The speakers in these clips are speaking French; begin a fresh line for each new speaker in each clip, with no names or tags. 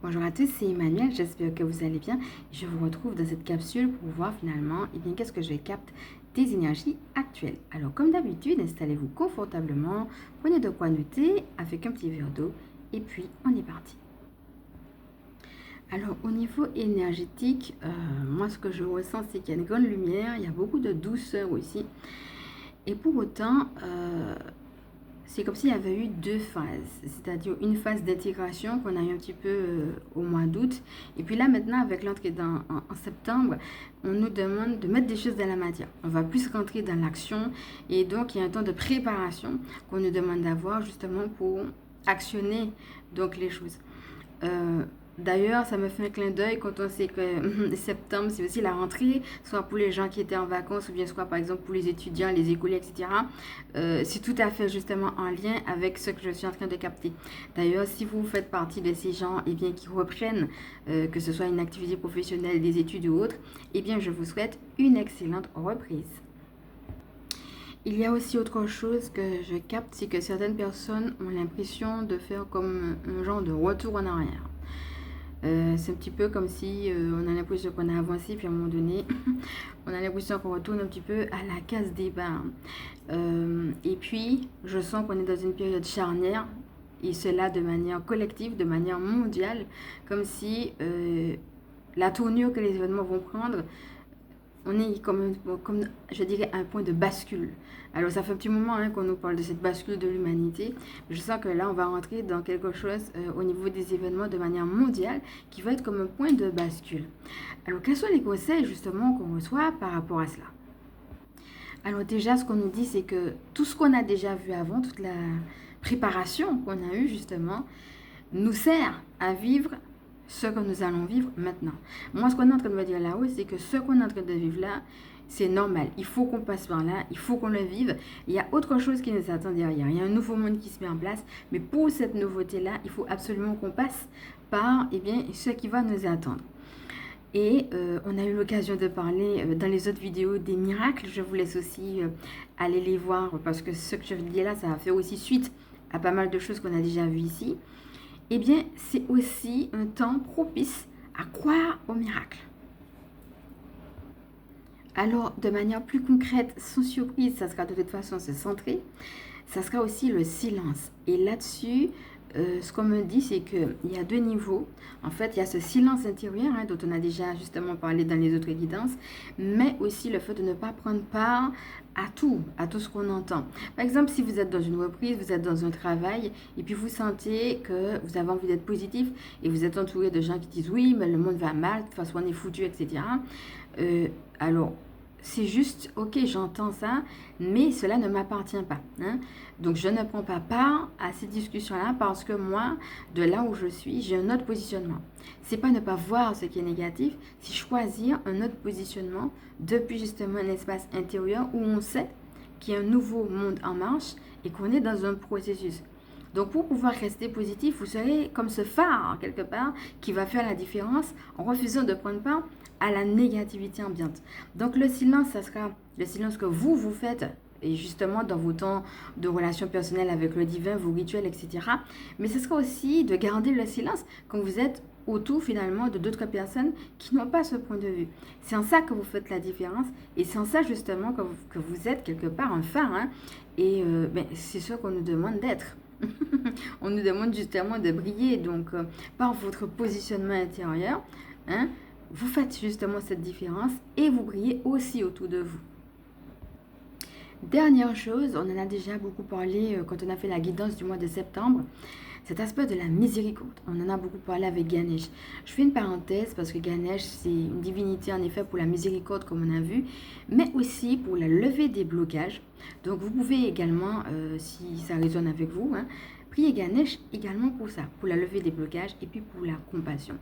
Bonjour à tous, c'est Emmanuel, j'espère que vous allez bien. Je vous retrouve dans cette capsule pour voir finalement qu'est-ce que je capte des énergies actuelles. Alors comme d'habitude, installez-vous confortablement, prenez de quoi noter avec un petit verre d'eau et puis on est parti. Alors au niveau énergétique, moi ce que je ressens c'est qu'il y a une grande lumière, il y a beaucoup de douceur aussi. Et pour autant, c'est comme s'il y avait eu deux phases, c'est-à-dire une phase d'intégration qu'on a eu un petit peu au mois d'août. Et puis là, maintenant, avec l'entrée en septembre, on nous demande de mettre des choses dans la matière. On va plus rentrer dans l'action. Et donc, il y a un temps de préparation qu'on nous demande d'avoir justement pour actionner donc les choses. Euh, D'ailleurs, ça me fait un clin d'œil quand on sait que septembre, c'est aussi la rentrée, soit pour les gens qui étaient en vacances, ou bien soit par exemple pour les étudiants, les écoliers, etc. C'est tout à fait justement en lien avec ce que je suis en train de capter. D'ailleurs, si vous faites partie de ces gens qui reprennent, que ce soit une activité professionnelle, des études ou autre, je vous souhaite une excellente reprise. Il y a aussi autre chose que je capte, c'est que certaines personnes ont l'impression de faire comme un genre de retour en arrière. C'est un petit peu comme si on a l'impression qu'on a avancé, puis à un moment donné, on a l'impression qu'on retourne un petit peu à la case départ. Et puis, je sens qu'on est dans une période charnière, et cela de manière collective, de manière mondiale, comme si la tournure que les événements vont prendre, on est comme, je dirais, à un point de bascule. Alors, ça fait un petit moment qu'on nous parle de cette bascule de l'humanité. Je sens que là, on va rentrer dans quelque chose au niveau des événements de manière mondiale qui va être comme un point de bascule. Alors, quels sont les conseils justement qu'on reçoit par rapport à cela? Alors déjà, ce qu'on nous dit, c'est que tout ce qu'on a déjà vu avant, toute la préparation qu'on a eue justement, nous sert à vivre ce que nous allons vivre maintenant. Moi, ce qu'on est en train de me dire là-haut, c'est que ce qu'on est en train de vivre là, c'est normal. Il faut qu'on passe par là, il faut qu'on le vive. Il y a autre chose qui nous attend derrière. Il y a un nouveau monde qui se met en place. Mais pour cette nouveauté-là, il faut absolument qu'on passe par ce qui va nous attendre. Et on a eu l'occasion de parler dans les autres vidéos des miracles. Je vous laisse aussi aller les voir parce que ce que je dis là, ça va faire aussi suite à pas mal de choses qu'on a déjà vues ici. C'est aussi un temps propice à croire au miracle. Alors, de manière plus concrète, sans surprise, ça sera de toute façon se centrer. Ça sera aussi le silence. Et là-dessus, ce qu'on me dit, c'est qu'il y a deux niveaux. En fait, il y a ce silence intérieur dont on a déjà justement parlé dans les autres guidances, mais aussi le fait de ne pas prendre part à tout ce qu'on entend. Par exemple, si vous êtes dans une reprise, vous êtes dans un travail, et puis vous sentez que vous avez envie d'être positif, et vous êtes entouré de gens qui disent oui, mais le monde va mal, de toute façon on est foutu, etc. Alors, c'est juste, ok, j'entends ça, mais cela ne m'appartient pas. Donc, je ne prends pas part à ces discussions-là parce que moi, de là où je suis, j'ai un autre positionnement. C'est pas ne pas voir ce qui est négatif, c'est choisir un autre positionnement depuis justement un espace intérieur où on sait qu'il y a un nouveau monde en marche et qu'on est dans un processus. Donc, pour pouvoir rester positif, vous serez comme ce phare, quelque part, qui va faire la différence en refusant de prendre part à la négativité ambiante. Donc, le silence, ça sera le silence que vous faites, et justement dans vos temps de relations personnelles avec le divin, vos rituels, etc. Mais ce sera aussi de garder le silence quand vous êtes autour finalement de d'autres personnes qui n'ont pas ce point de vue. C'est en ça que vous faites la différence et c'est en ça justement que vous êtes quelque part un phare. Et c'est ce qu'on nous demande d'être. On nous demande justement de briller, donc par votre positionnement intérieur, vous faites justement cette différence et vous brillez aussi autour de vous. Dernière chose, on en a déjà beaucoup parlé quand on a fait la guidance du mois de septembre, cet aspect de la miséricorde. On en a beaucoup parlé avec Ganesh. Je fais une parenthèse parce que Ganesh, c'est une divinité en effet pour la miséricorde comme on a vu, mais aussi pour la levée des blocages. Donc vous pouvez également, si ça résonne avec vous, prier Ganesh également pour ça, pour la levée des blocages et puis pour la compassion.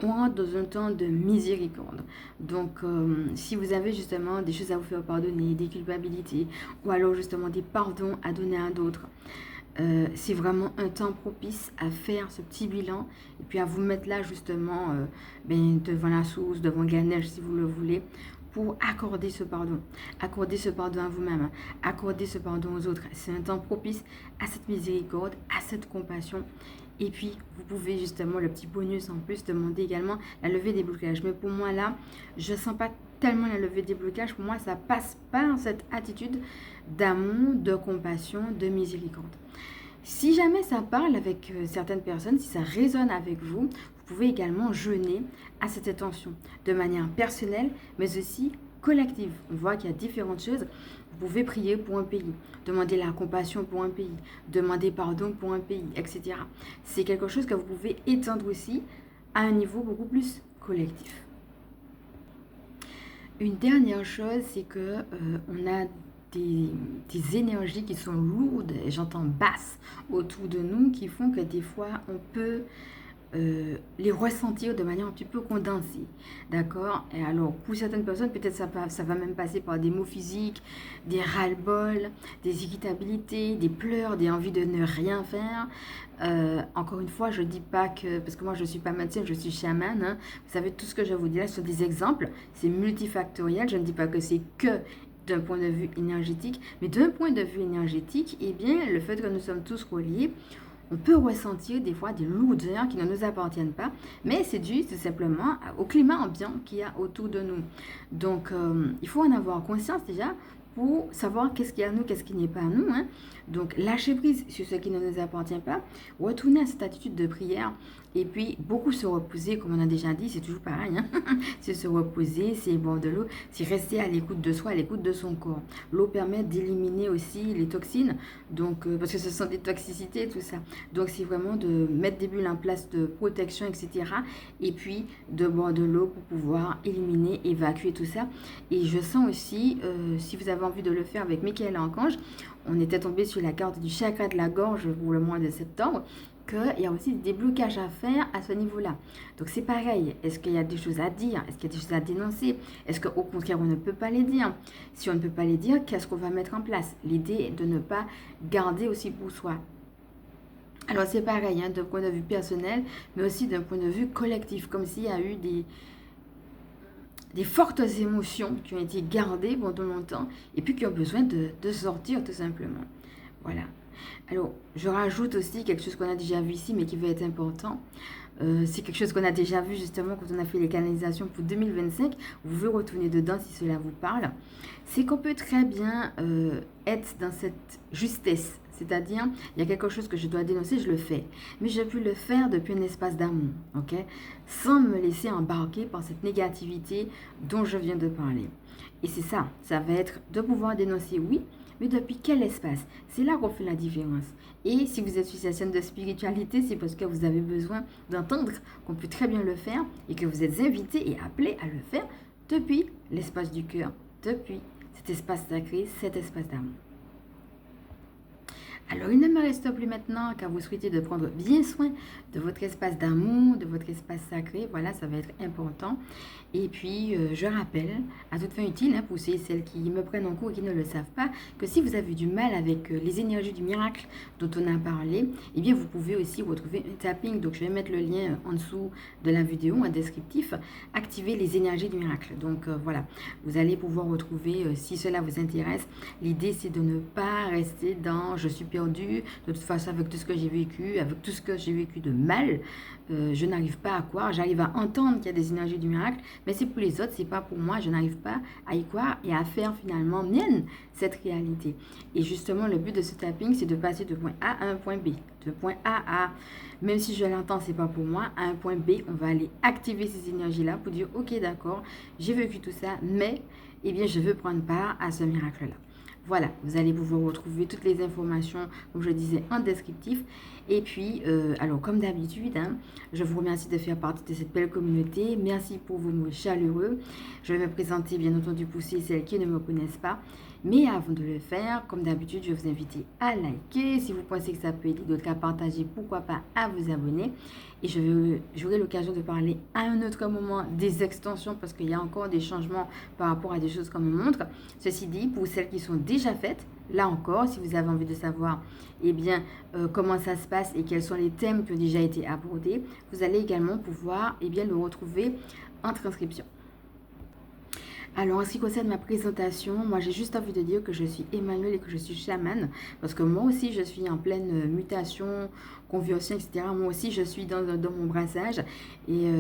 On rentre dans un temps de miséricorde. Donc, si vous avez justement des choses à vous faire pardonner, des culpabilités, ou alors justement des pardons à donner à d'autres, c'est vraiment un temps propice à faire ce petit bilan et puis à vous mettre là justement devant la source, devant Ganesh si vous le voulez, pour accorder ce pardon à vous-même, accorder ce pardon aux autres. C'est un temps propice à cette miséricorde, à cette compassion Et puis, vous pouvez justement, le petit bonus en plus, demander également la levée des blocages. Mais pour moi, là, je ne sens pas tellement la levée des blocages. Pour moi, ça passe par cette attitude d'amour, de compassion, de miséricorde. Si jamais ça parle avec certaines personnes, si ça résonne avec vous, vous pouvez également jeûner à cette intention de manière personnelle, mais aussi collective. On voit qu'il y a différentes choses. Vous pouvez prier pour un pays, demander la compassion pour un pays, demander pardon pour un pays, etc. C'est quelque chose que vous pouvez étendre aussi à un niveau beaucoup plus collectif. Une dernière chose, c'est que on a des énergies qui sont lourdes, et j'entends basses, autour de nous, qui font que des fois, on peut les ressentir de manière un petit peu condensée. D'accord? Et alors, pour certaines personnes, peut-être ça va même passer par des mots physiques, des ras-le-bol, des irritabilités, des pleurs, des envies de ne rien faire. Encore une fois, je ne dis pas que, parce que moi je ne suis pas médecin, je suis chamane, hein. Vous savez, tout ce que je vous dis là, ce sont des exemples, c'est multifactoriel, je ne dis pas que c'est que d'un point de vue énergétique, mais d'un point de vue énergétique, eh bien, le fait que nous sommes tous reliés, on peut ressentir des fois des lourdeurs qui ne nous appartiennent pas, mais c'est dû tout simplement au climat ambiant qu'il y a autour de nous. Donc, il faut en avoir conscience déjà pour savoir qu'est-ce qui est à nous, qu'est-ce qui n'est pas à nous, hein. Donc, lâcher prise sur ce qui ne nous appartient pas, retourner à cette attitude de prière, et puis beaucoup se reposer, comme on a déjà dit, c'est toujours pareil, hein. C'est se reposer, c'est boire de l'eau, c'est rester à l'écoute de soi, à l'écoute de son corps. L'eau permet d'éliminer aussi les toxines, donc, parce que ce sont des toxicités, tout ça. Donc, c'est vraiment de mettre des bulles en place de protection, etc. Et puis, de boire de l'eau pour pouvoir éliminer, évacuer tout ça. Et je sens aussi, si vous avez envie de le faire avec Michael Archange, on était tombé sur la carte du chakra de la gorge pour le mois de septembre, qu'il y a aussi des blocages à faire à ce niveau-là. Donc c'est pareil, est-ce qu'il y a des choses à dire? Est-ce qu'il y a des choses à dénoncer? Est-ce qu'au contraire on ne peut pas les dire? Si on ne peut pas les dire, qu'est-ce qu'on va mettre en place? L'idée est de ne pas garder aussi pour soi. Alors c'est pareil, hein, d'un point de vue personnel, mais aussi d'un point de vue collectif, comme s'il y a eu des fortes émotions qui ont été gardées pendant longtemps et puis qui ont besoin de sortir tout simplement. Voilà. Alors, je rajoute aussi quelque chose qu'on a déjà vu ici, mais qui va être important. C'est quelque chose qu'on a déjà vu justement quand on a fait les canalisations pour 2025. Vous pouvez retourner dedans si cela vous parle. C'est qu'on peut très bien être dans cette justesse. C'est-à-dire, il y a quelque chose que je dois dénoncer, je le fais. Mais je peux le faire depuis un espace d'amour, ok? Sans me laisser embarquer par cette négativité dont je viens de parler. Et c'est ça, ça va être de pouvoir dénoncer, oui, mais depuis quel espace? C'est là qu'on fait la différence. Et si vous êtes sur cette scène de spiritualité, c'est parce que vous avez besoin d'entendre qu'on peut très bien le faire et que vous êtes invité et appelé à le faire depuis l'espace du cœur, depuis cet espace sacré, cet espace d'amour. Alors, il ne me reste plus maintenant qu'à vous souhaiter de prendre bien soin de votre espace d'amour, de votre espace sacré. Voilà, ça va être important. Et puis, je rappelle, à toute fin utile, hein, pour ceux et celles qui me prennent en cours et qui ne le savent pas, que si vous avez du mal avec les énergies du miracle dont on a parlé, eh bien, vous pouvez aussi retrouver un tapping. Donc, je vais mettre le lien en dessous de la vidéo, un descriptif, activer les énergies du miracle. Donc, voilà, vous allez pouvoir retrouver, si cela vous intéresse. L'idée, c'est de ne pas rester dans « je suis perdu, de toute façon, avec tout ce que j'ai vécu, avec tout ce que j'ai vécu de mal, je n'arrive pas à croire, j'arrive à entendre qu'il y a des énergies du miracle, mais c'est pour les autres, c'est pas pour moi, je n'arrive pas à y croire et à faire finalement mienne cette réalité. » Et justement, le but de ce tapping, c'est de passer de point A à un point B. De point A à, même si je l'entends, c'est pas pour moi, à un point B, on va aller activer ces énergies-là pour dire, ok, d'accord, j'ai vécu tout ça, mais, eh bien, je veux prendre part à ce miracle-là. Voilà, vous allez pouvoir retrouver toutes les informations, comme je disais, en descriptif. Et puis, alors comme d'habitude, hein, je vous remercie de faire partie de cette belle communauté. Merci pour vos mots chaleureux. Je vais me présenter, bien entendu, pour celles qui ne me connaissent pas. Mais avant de le faire, comme d'habitude, je vais vous inviter à liker. Si vous pensez que ça peut aider d'autres, à partager, pourquoi pas à vous abonner. Et j'aurai l'occasion de parler à un autre moment des extensions parce qu'il y a encore des changements par rapport à des choses qu'on me montre. Ceci dit, pour celles qui sont déjà faites, là encore, si vous avez envie de savoir eh bien, comment ça se passe et quels sont les thèmes qui ont déjà été abordés, vous allez également pouvoir eh bien, le retrouver en transcription. Alors, en ce qui concerne ma présentation, moi, j'ai juste envie de dire que je suis Emmanuelle et que je suis chamane. Parce que moi aussi, je suis en pleine mutation qu'on vit aussi, etc. Moi aussi, je suis dans mon brassage et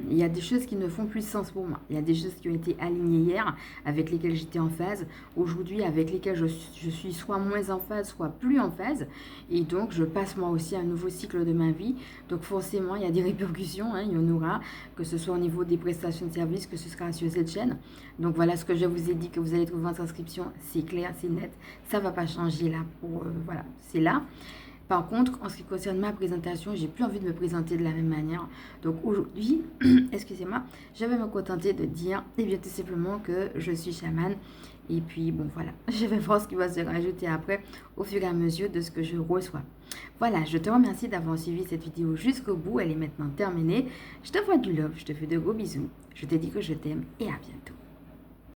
il y a des choses qui ne font plus sens pour moi. Il y a des choses qui ont été alignées hier, avec lesquelles j'étais en phase, aujourd'hui avec lesquelles je suis soit moins en phase, soit plus en phase. Et donc, je passe moi aussi à un nouveau cycle de ma vie. Donc, forcément, il y a des répercussions, hein, il y en aura, que ce soit au niveau des prestations de services, que ce sera sur cette chaîne. Donc, voilà ce que je vous ai dit, que vous allez trouver en transcription. C'est clair, c'est net. Ça ne va pas changer là. Voilà, c'est là. Par contre, en ce qui concerne ma présentation, j'ai plus envie de me présenter de la même manière. Donc aujourd'hui, excusez-moi, je vais me contenter de dire, eh bien tout simplement que je suis chamane. Et puis bon voilà, je vais voir ce qui va se rajouter après au fur et à mesure de ce que je reçois. Voilà, je te remercie d'avoir suivi cette vidéo jusqu'au bout. Elle est maintenant terminée. Je te vois du love, je te fais de gros bisous. Je te dis que je t'aime et à bientôt.